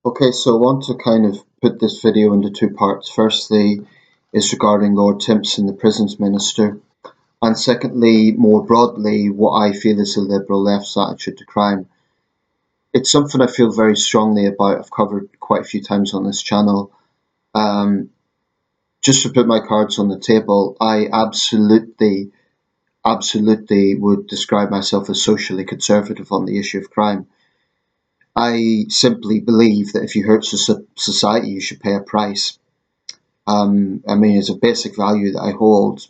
Okay, so I want to kind of put this video into two parts. Firstly, is regarding Lord Timpson, the prisons minister, and secondly, more broadly, what I feel is the Liberal left's attitude to crime. It's something I feel very strongly about. I've covered quite a few times on this channel. Um, just to put my cards on the table, I absolutely would describe myself as socially conservative on the issue of crime. I simply believe that if you hurt society, you should pay a price. It's a basic value that I hold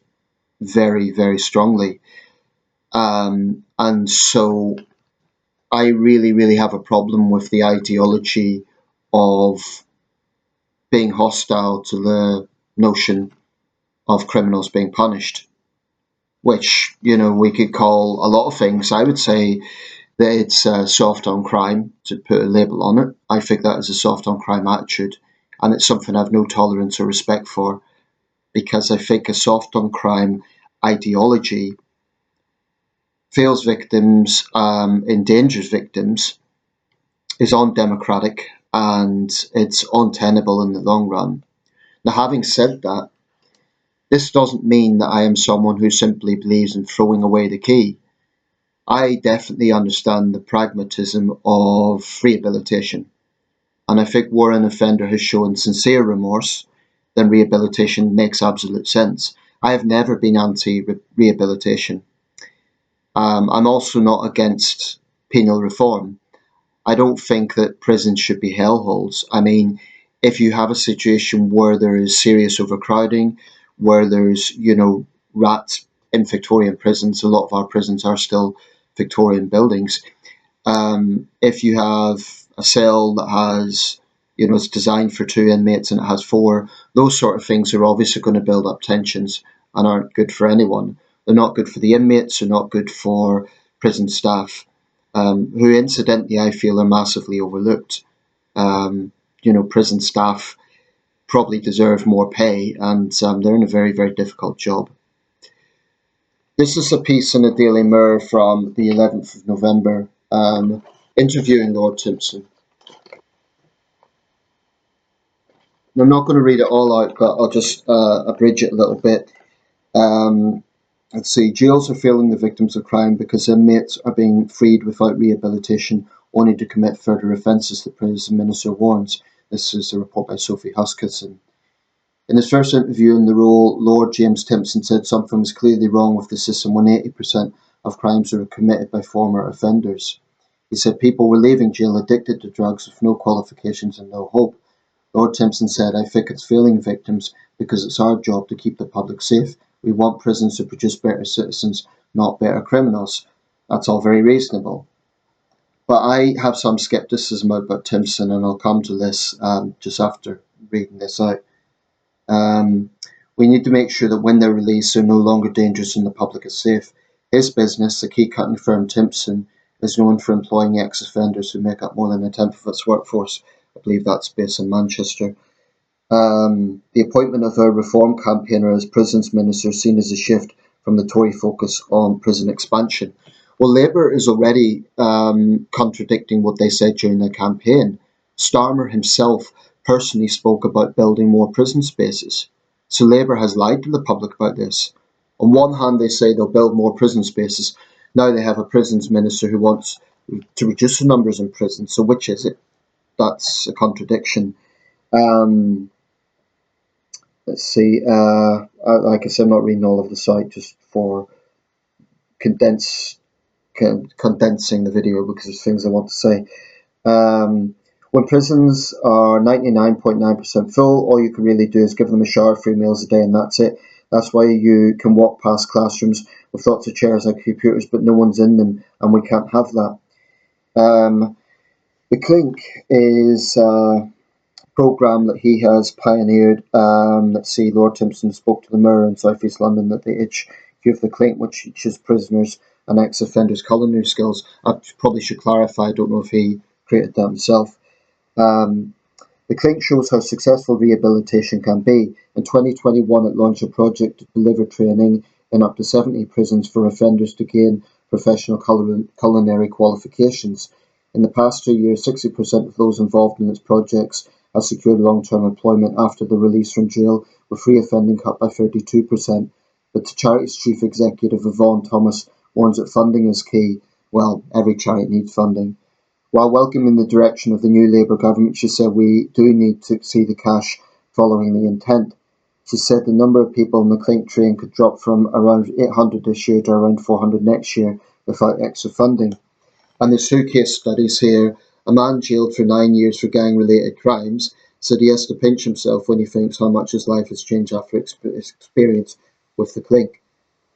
very, very strongly. And so I really have a problem with the ideology of being hostile to the notion of criminals being punished, which, we could call a lot of things. I would say that it's soft on crime, to put a label on it. I think that is a soft on crime attitude, and it's something I have no tolerance or respect for, because I think a soft on crime ideology fails victims, endangers victims, is undemocratic, and it's untenable in the long run. Now, having said that, this doesn't mean that I am someone who simply believes in throwing away the key. I definitely understand the pragmatism of rehabilitation, and I think where an offender has shown sincere remorse, then rehabilitation makes absolute sense. I have never been anti-rehabilitation. I'm also not against penal reform. I don't think that prisons should be hellholes. If you have a situation where there is serious overcrowding, where there's, rats in Victorian prisons, a lot of our prisons are still Victorian buildings. If you have a cell that has, it's designed for 2 inmates and it has 4, those sort of things are obviously going to build up tensions and aren't good for anyone. They're not good for the inmates, they're not good for prison staff, who incidentally I feel are massively overlooked. Prison staff probably deserve more pay, and they're in a very, very difficult job. This is a piece in the Daily Mirror from the 11th of November, interviewing Lord Timpson. I'm not going to read it all out, but I'll just abridge it a little bit. Let's see. Jails are failing the victims of crime because inmates are being freed without rehabilitation, only to commit further offences, the prison minister warns. This is a report by Sophie Huskisson. In his first interview in the role, Lord James Timpson said something was clearly wrong with the system when 80% of crimes were committed by former offenders. He said people were leaving jail addicted to drugs with no qualifications and no hope. Lord Timpson said, I think it's failing victims because it's our job to keep the public safe. We want prisons to produce better citizens, not better criminals. That's all very reasonable. But I have some scepticism about Timpson, and I'll come to this just after reading this out. We need to make sure that when they're released, they're no longer dangerous and the public is safe. His business, the key cutting firm Timpson, is known for employing ex-offenders who make up more than a tenth of its workforce. I believe that's based in Manchester. The appointment of a reform campaigner as prisons minister is seen as a shift from the Tory focus on prison expansion. Well, Labour is already contradicting what they said during their campaign. Starmer himself personally spoke about building more prison spaces. So Labour has lied to the public about this. On one hand, they say they'll build more prison spaces. Now they have a prisons minister who wants to reduce the numbers in prisons. So which is it? That's a contradiction. Let's see. Like I said, I'm not reading all of the site just for condensing the video because there's things I want to say. When prisons are 99.9% full, all you can really do is give them a shower, 3 meals a day, and that's it. That's why you can walk past classrooms with lots of chairs and computers, but no one's in them, and we can't have that. The Clink is a programme that he has pioneered. Let's see, Lord Timpson spoke to the Mirror in South East London that the HQ of the Clink, which teaches prisoners and ex-offenders culinary skills. I probably should clarify, I don't know if he created that himself. The Clink shows how successful rehabilitation can be. In 2021, it launched a project to deliver training in up to 70 prisons for offenders to gain professional culinary qualifications. In the past 2 years, 60% of those involved in its projects have secured long-term employment after the release from jail, with reoffending cut by 32%. But the charity's chief executive, Yvonne Thomas, warns that funding is key. Well, every charity needs funding. While welcoming the direction of the new Labour government, she said we do need to see the cash following the intent. She said the number of people on the Clink train could drop from around 800 this year to around 400 next year without extra funding. And there's two case studies here. A man jailed for 9 years for gang-related crimes said he has to pinch himself when he thinks how much his life has changed after his experience with the Clink.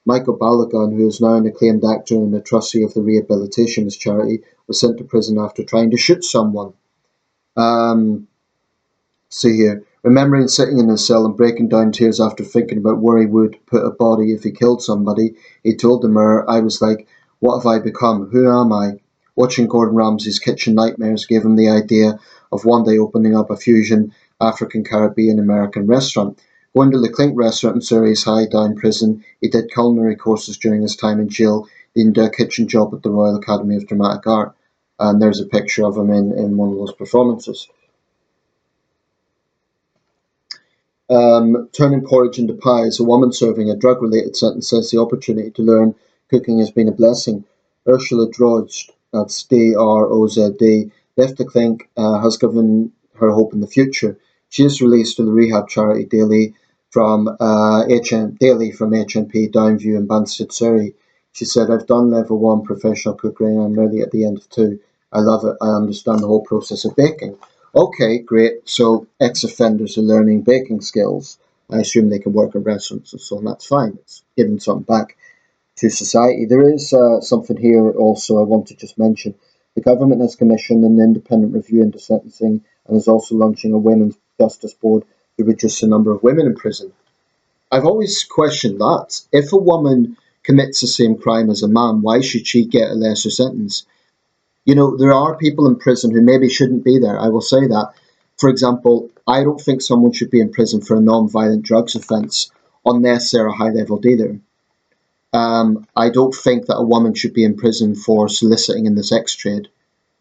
Michael Balogun, who is now an acclaimed actor and a trustee of the Rehabilitation charity, was sent to prison after trying to shoot someone. See here. Remembering sitting in his cell and breaking down tears after thinking about where he would put a body if he killed somebody, he told the mirror, I was like, what have I become? Who am I? Watching Gordon Ramsay's kitchen nightmares gave him the idea of one day opening up a fusion African, Caribbean, American restaurant. Going to the Clink restaurant in Surrey's High Down prison, he did culinary courses during his time in jail, then did a kitchen job at the Royal Academy of Dramatic Art. And there's a picture of him in one of those performances. Turning porridge into pies, a woman serving a drug-related sentence says the opportunity to learn cooking has been a blessing. Ursula Drozd, that's D-R-O-Z-D, left the Clink, has given her hope in the future. She is released to the rehab charity Daily from HMP Downview in Banstead, Surrey. She said, I've done level 1 professional cookery and I'm nearly at the end of 2. I love it. I understand the whole process of baking. Okay, great. So ex-offenders are learning baking skills. I assume they can work in restaurants and so on. That's fine. It's giving something back to society. There is something here also I want to just mention. The government has commissioned an independent review into sentencing and is also launching a women's justice board to reduce the number of women in prison. I've always questioned that. If a woman commits the same crime as a man, why should she get a lesser sentence? You know, there are people in prison who maybe shouldn't be there. I will say that. For example, I don't think someone should be in prison for a non-violent drugs offence unless they're a high-level dealer. I don't think that a woman should be in prison for soliciting in the sex trade,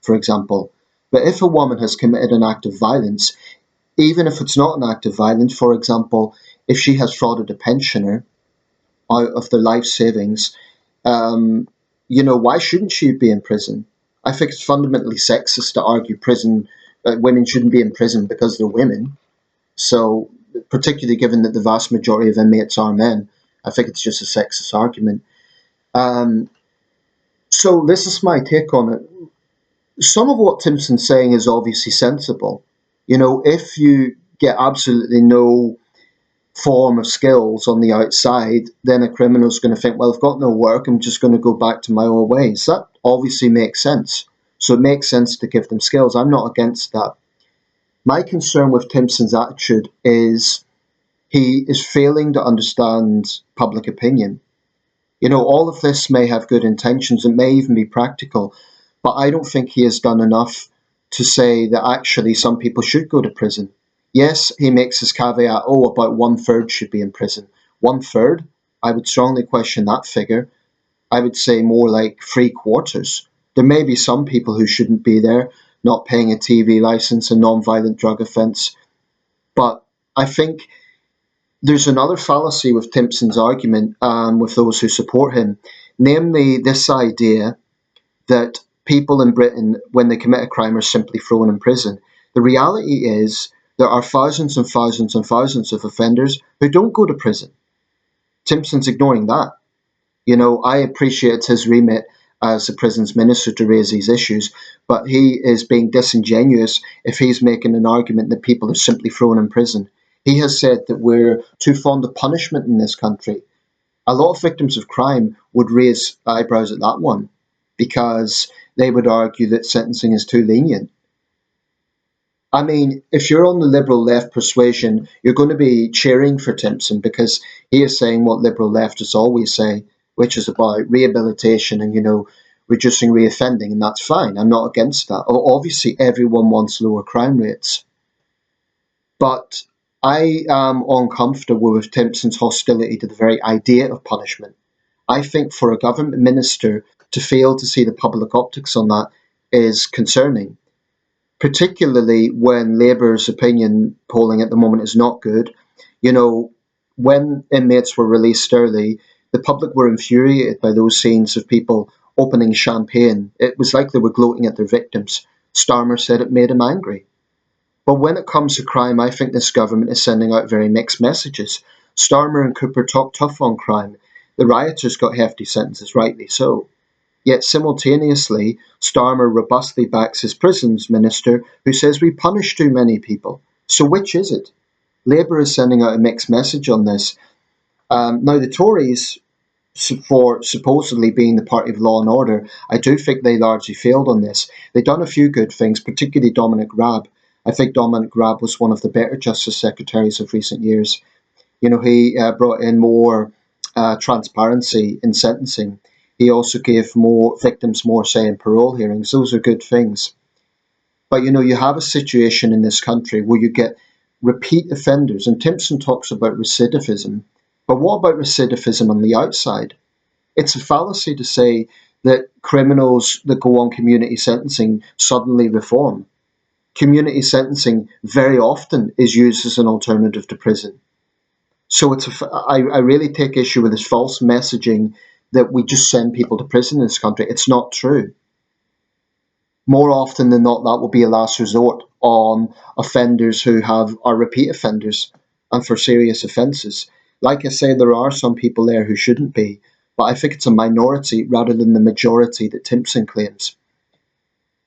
for example. But if a woman has committed an act of violence, even if it's not an act of violence, for example, if she has frauded a pensioner out of their life savings, why shouldn't she be in prison? I think it's fundamentally sexist to argue women shouldn't be in prison because they're women. So, particularly given that the vast majority of inmates are men, I think it's just a sexist argument. So this is my take on it. Some of what Timpson's saying is obviously sensible. You know, if you get absolutely no form of skills on the outside, then a criminal's going to think, well, I've got no work, I'm just going to go back to my old ways. That obviously makes sense. So it makes sense to give them skills. I'm not against that. My concern with Timpson's attitude is he is failing to understand public opinion. You know, all of this may have good intentions, it may even be practical, but I don't think he has done enough to say that actually some people should go to prison. Yes, he makes his caveat, about 1/3 should be in prison. 1/3? I would strongly question that figure. I would say more like 3/4. There may be some people who shouldn't be there, not paying a TV license, a non-violent drug offence. But I think there's another fallacy with Timpson's argument with those who support him, namely this idea that people in Britain, when they commit a crime, are simply thrown in prison. The reality is there are thousands and thousands and thousands of offenders who don't go to prison. Timpson's ignoring that. You know, I appreciate his remit as the prisons minister to raise these issues, but he is being disingenuous if he's making an argument that people are simply thrown in prison. He has said that we're too fond of punishment in this country. A lot of victims of crime would raise eyebrows at that one because they would argue that sentencing is too lenient. I mean, if you're on the liberal left persuasion, you're going to be cheering for Timpson because he is saying what liberal leftists always say, which is about rehabilitation and, reducing reoffending, and that's fine. I'm not against that. Obviously, everyone wants lower crime rates. But I am uncomfortable with Timpson's hostility to the very idea of punishment. I think for a government minister to fail to see the public optics on that is concerning, particularly when Labour's opinion polling at the moment is not good. You know, when inmates were released early, the public were infuriated by those scenes of people opening champagne. It was like they were gloating at their victims. Starmer said it made him angry. But when it comes to crime, I think this government is sending out very mixed messages. Starmer and Cooper talked tough on crime. The rioters got hefty sentences, rightly so. Yet simultaneously, Starmer robustly backs his prisons minister who says we punish too many people. So which is it? Labour is sending out a mixed message on this. Now, the Tories, for supposedly being the party of law and order, I do think they largely failed on this. They've done a few good things, particularly Dominic Raab. I think Dominic Raab was one of the better Justice Secretaries of recent years. You know, he brought in more transparency in sentencing. He also gave more victims more say in parole hearings. Those are good things. But you know, you have a situation in this country where you get repeat offenders, and Timpson talks about recidivism. But what about recidivism on the outside? It's a fallacy to say that criminals that go on community sentencing suddenly reform. Community sentencing very often is used as an alternative to prison. So I really take issue with this false messaging that we just send people to prison in this country. It's not true. More often than not, that will be a last resort on offenders who are repeat offenders and for serious offences. Like I say, there are some people there who shouldn't be, but I think it's a minority rather than the majority that Timpson claims.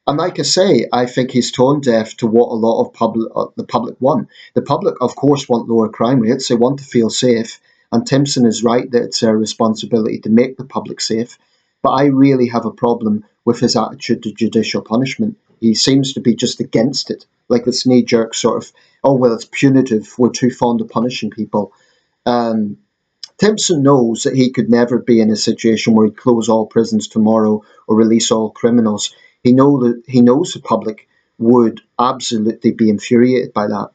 And like I say, I think he's tone deaf to what a lot of the public want. The public, of course, want lower crime rates. They want to feel safe. And Timpson is right that it's our responsibility to make the public safe. But I really have a problem with his attitude to judicial punishment. He seems to be just against it, like this knee-jerk sort of, oh, well, it's punitive. We're too fond of punishing people. Timpson knows that he could never be in a situation where he'd close all prisons tomorrow or release all criminals. He knows the public would absolutely be infuriated by that.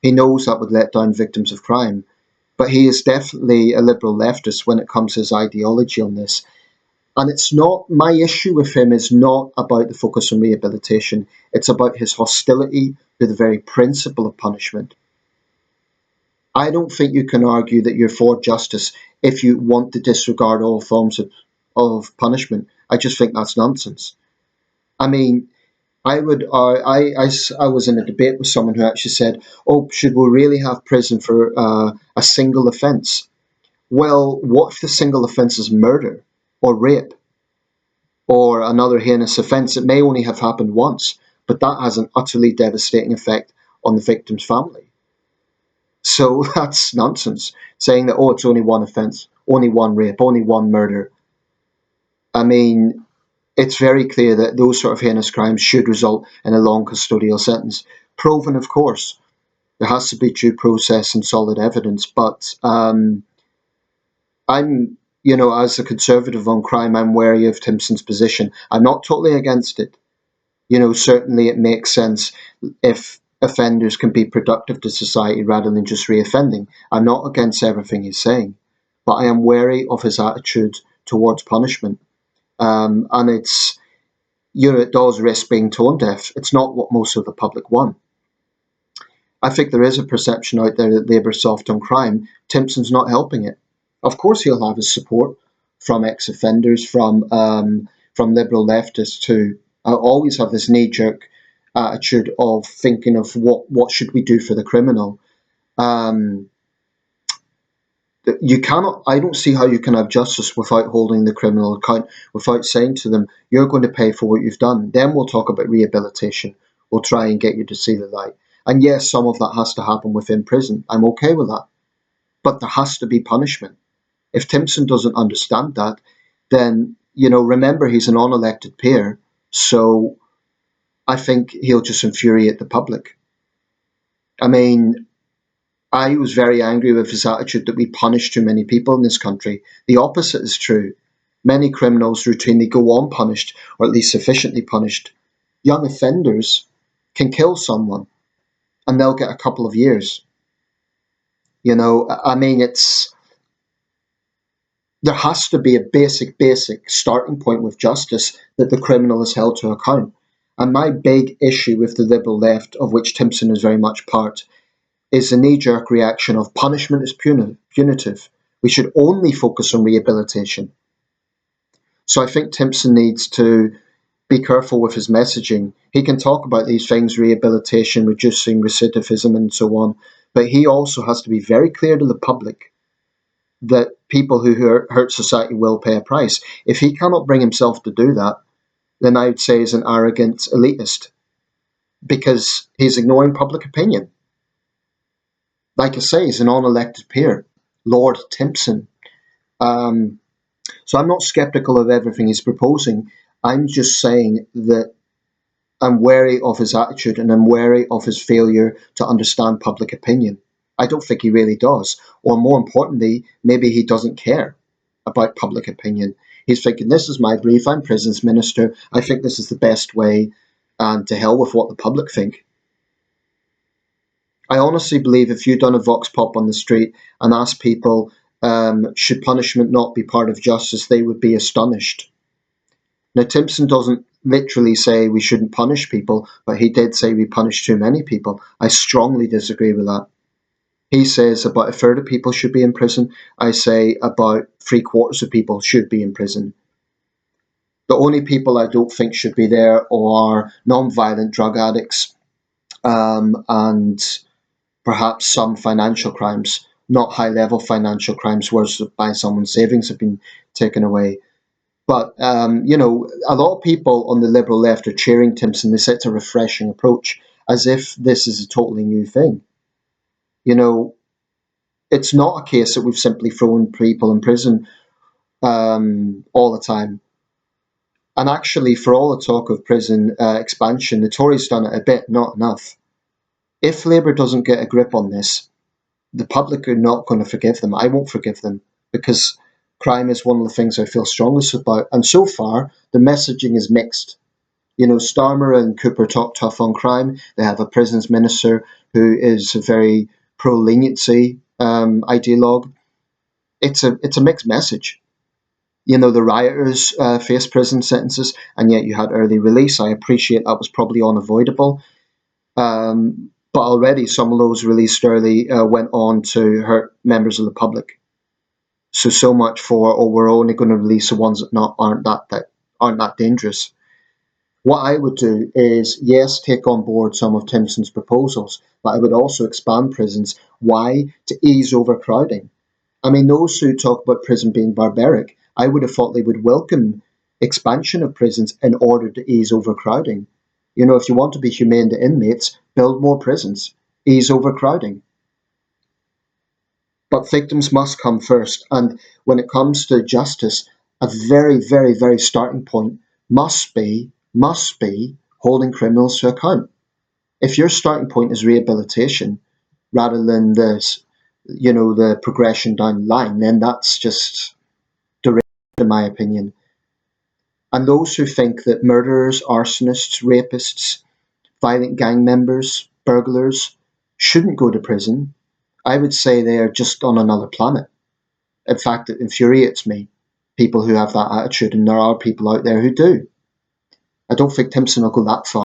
He knows that would let down victims of crime. But he is definitely a liberal leftist when it comes to his ideology on this. And it's not, my issue with him is not about the focus on rehabilitation. It's about his hostility to the very principle of punishment. I don't think you can argue that you're for justice if you want to disregard all forms of punishment. I just think that's nonsense. I mean, I was in a debate with someone who actually said, "Oh, should we really have prison for a single offence?" Well, what if the single offence is murder or rape or another heinous offence? It may only have happened once, but that has an utterly devastating effect on the victim's family. So that's nonsense. Saying that, oh, it's only one offence, only one rape, only one murder. I mean, it's very clear that those sort of heinous crimes should result in a long custodial sentence. Proven, of course. There has to be due process and solid evidence. But I'm, you know, as a conservative on crime, I'm wary of Timpson's position. I'm not totally against it. You know, certainly it makes sense if offenders can be productive to society rather than just reoffending. I'm not against everything he's saying, but I am wary of his attitude towards punishment. And it's, you know, it does risk being tone deaf. It's not what most of the public want. I think there is a perception out there that Labour's soft on crime. Timpson's not helping it. Of course, he'll have his support from ex-offenders, from liberal leftists who always have this knee-jerk attitude of thinking of what should we do for the criminal. Um, you cannot. I don't see how you can have justice without holding the criminal account, without saying to them, "You're going to pay for what you've done." Then we'll talk about rehabilitation. We'll try and get you to see the light. And yes, some of that has to happen within prison. I'm okay with that, but there has to be punishment. If Timpson doesn't understand that, then, you know, remember he's an unelected peer, so I think he'll just infuriate the public. I mean, I was very angry with his attitude that we punish too many people in this country. The opposite is true. Many criminals routinely go unpunished, or at least sufficiently punished. Young offenders can kill someone, and they'll get a couple of years. You know, I mean, there has to be a basic starting point with justice that the criminal is held to account. And my big issue with the liberal left, of which Timpson is very much part, is the knee-jerk reaction of punishment is punitive. We should only focus on rehabilitation. So I think Timpson needs to be careful with his messaging. He can talk about these things, rehabilitation, reducing recidivism and so on, but he also has to be very clear to the public that people who hurt society will pay a price. If he cannot bring himself to do that, then I would say he's an arrogant elitist, because he's ignoring public opinion. Like I say, he's an unelected peer, Lord Timpson. So I'm not skeptical of everything he's proposing. I'm just saying that I'm wary of his attitude, and I'm wary of his failure to understand public opinion. I don't think he really does. Or more importantly, maybe he doesn't care about public opinion. He's thinking, this is my brief, I'm prisons minister, I think this is the best way, and to hell with what the public think. I honestly believe if you'd done a vox pop on the street and asked people, should punishment not be part of justice, they would be astonished. Now, Timpson doesn't literally say we shouldn't punish people, but he did say we punish too many people. I strongly disagree with that. He says about a third of people should be in prison. I say about 3/4 of people should be in prison. The only people I don't think should be there are non-violent drug addicts, and perhaps some financial crimes, not high-level financial crimes whereby someone's savings have been taken away. But, a lot of people on the liberal left are cheering Timpson. They say it's a refreshing approach, as if this is a totally new thing. It's not a case that we've simply thrown people in prison all the time. And actually, for all the talk of prison expansion, the Tories done it a bit, not enough. If Labour doesn't get a grip on this, the public are not going to forgive them. I won't forgive them, because crime is one of the things I feel strongest about. And so far, the messaging is mixed. Starmer and Cooper talk tough on crime. They have a prisons minister who is a very pro-leniency ideologue. It's a mixed message. The rioters faced prison sentences, and yet you had early release. I appreciate that was probably unavoidable. But already some of those released early went on to hurt members of the public. So much for, we're only going to release the ones that aren't that dangerous. What I would do is, yes, take on board some of Timpson's proposals, but I would also expand prisons. Why? To ease overcrowding. I mean, those who talk about prison being barbaric, I would have thought they would welcome expansion of prisons in order to ease overcrowding. If you want to be humane to inmates, build more prisons, ease overcrowding. But victims must come first. And when it comes to justice, a very, very, very starting point must be holding criminals to account. If your starting point is rehabilitation rather than the progression down the line, then that's just deranged, in my opinion. And those who think that murderers, arsonists, rapists, violent gang members, burglars shouldn't go to prison, I would say they are just on another planet. In fact, it infuriates me, people who have that attitude, and there are people out there who do. I don't think Timpson will go that far.